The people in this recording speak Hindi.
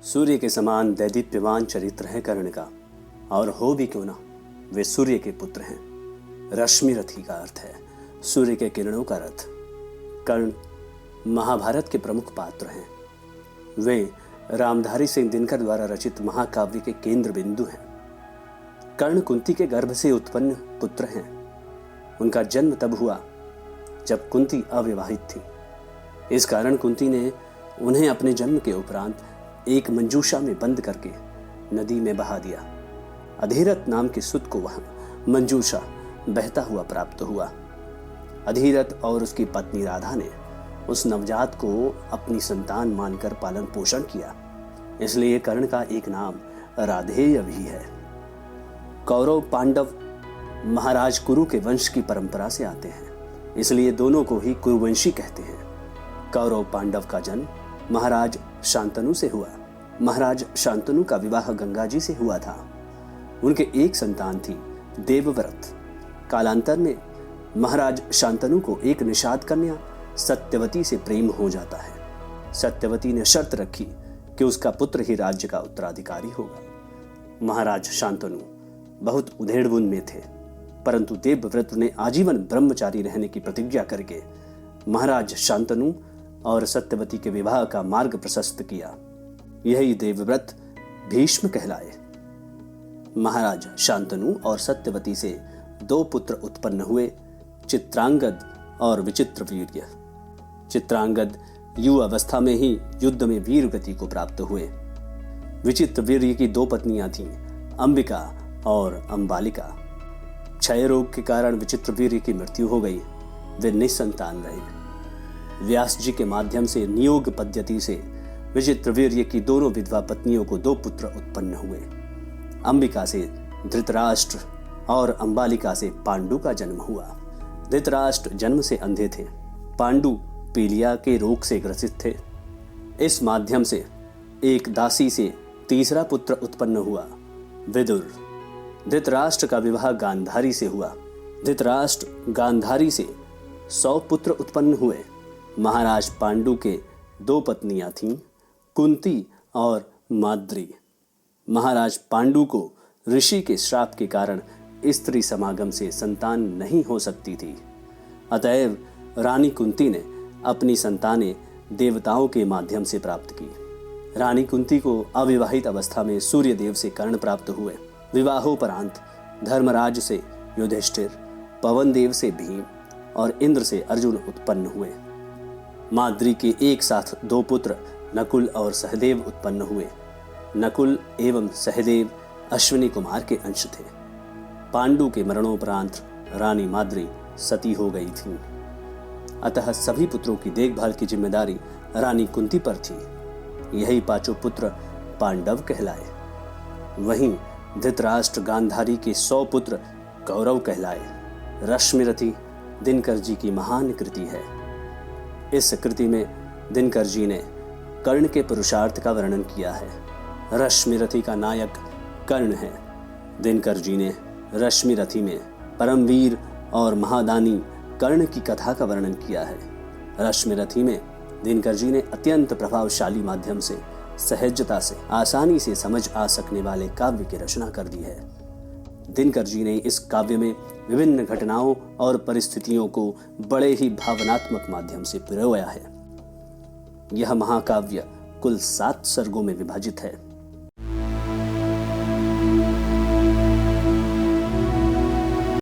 सूर्य के समान दैदीप्यमान चरित्र है कर्ण का, और हो भी क्यों ना, वे सूर्य के पुत्र हैं। रश्मि रथी का अर्थ है सूर्य के किरणों का रथ। कर्ण महाभारत के प्रमुख पात्र हैं। वे रामधारी सिंह दिनकर द्वारा रचित महाकाव्य के केंद्र बिंदु हैं। कर्ण कुंती के गर्भ से उत्पन्न पुत्र हैं। उनका जन्म तब हुआ जब कुंती अविवाहित थी। इस कारण कुंती ने उन्हें अपने जन्म के उपरांत एक मंजूषा में बंद करके नदी में बहा दिया। अधीरथ नाम के सुत को वह मंजूषा बहता हुआ प्राप्त हुआ। अधीरथ और उसकी पत्नी राधा ने उस नवजात को अपनी संतान मानकर पालन पोषण किया, इसलिए कर्ण का एक नाम राधेय भी है। कौरव पांडव महाराज कुरु के वंश की परंपरा से आते हैं, इसलिए दोनों को ही कुरुवंशी कहते हैं। कौरव पांडव का जन्म महाराज शांतनु से हुआ। महाराज शांतनु का विवाह गंगा जी से हुआ था। उनके एक संतान थी, देवव्रत। कालांतर में महाराज शांतनु को एक निषाद कन्या सत्यवती से प्रेम हो जाता है। सत्यवती ने शर्त रखी कि उसका पुत्र ही राज्य का उत्तराधिकारी होगा। महाराज शांतनु बहुत उधेड़बुन में थे, परंतु देवव्रत ने आजीवन ब्रह्मचारी रहने की प्रतिज्ञा करके महाराज शांतनु और सत्यवती के विवाह का मार्ग प्रशस्त किया। यही देवव्रत भीष्म कहलाए। महाराज शांतनु और सत्यवती से 2 पुत्र उत्पन्न हुए, चित्रांगद और विचित्रवीर्य। चित्रांगद युवा अवस्था में ही युद्ध में वीर गति को प्राप्त हुए। विचित्रवीर्य की 2 पत्नियां थीं, अंबिका और अंबालिका। क्षय रोग के कारण विचित्रवीर्य की मृत्यु हो गई। वे निसंतान रहे। व्यास जी के माध्यम से नियोग पद्धति से विचित्रवीर्य की दोनों विधवा पत्नियों को 2 पुत्र उत्पन्न हुए। अंबिका से धृतराष्ट्र और अंबालिका से पांडु का जन्म हुआ। धृतराष्ट्र जन्म से अंधे थे। पांडु पीलिया के रोग से ग्रसित थे। इस माध्यम से एक दासी से तीसरा पुत्र उत्पन्न हुआ, विदुर। धृतराष्ट्र का विवाह गांधारी से हुआ। धृतराष्ट्र गांधारी से 100 पुत्र उत्पन्न हुए। महाराज पांडु के 2 पत्नियां थीं, कुंती और माद्री। महाराज पांडु को ऋषि के श्राप के कारण स्त्री समागम से संतान नहीं हो सकती थी। अतएव रानी कुंती ने अपनी संतानें देवताओं के माध्यम से प्राप्त की। रानी कुंती को अविवाहित अवस्था में सूर्यदेव से कर्ण प्राप्त हुए। विवाहोपरांत धर्मराज से युधिष्ठिर, पवन देव से भीम और इंद्र से अर्जुन उत्पन्न हुए। माद्री के एक साथ 2 पुत्र नकुल और सहदेव उत्पन्न हुए। नकुल एवं सहदेव अश्विनी कुमार के अंश थे। पांडु के मरणोपरांत रानी माद्री सती हो गई थी, अतः सभी पुत्रों की देखभाल की जिम्मेदारी रानी कुंती पर थी। यही 5 पुत्र पांडव कहलाए। वहीं धृतराष्ट्र गांधारी के 100 पुत्र कौरव कहलाए। रश्मिरथी दिनकर जी की महान कृति है। इस कृति में दिनकर जी ने कर्ण के पुरुषार्थ का वर्णन किया है। रश्मिरथी का नायक कर्ण है। दिनकर जी ने रश्मिरथी में परमवीर और महादानी कर्ण की कथा का वर्णन किया है। रश्मिरथी में दिनकर जी ने अत्यंत प्रभावशाली माध्यम से सहजता से आसानी से समझ आ सकने वाले काव्य की रचना कर दी है। दिनकर जी ने इस काव्य में विभिन्न घटनाओं और परिस्थितियों को बड़े ही भावनात्मक माध्यम से पिरोया है। यह महाकाव्य कुल 7 सर्गों में विभाजित है।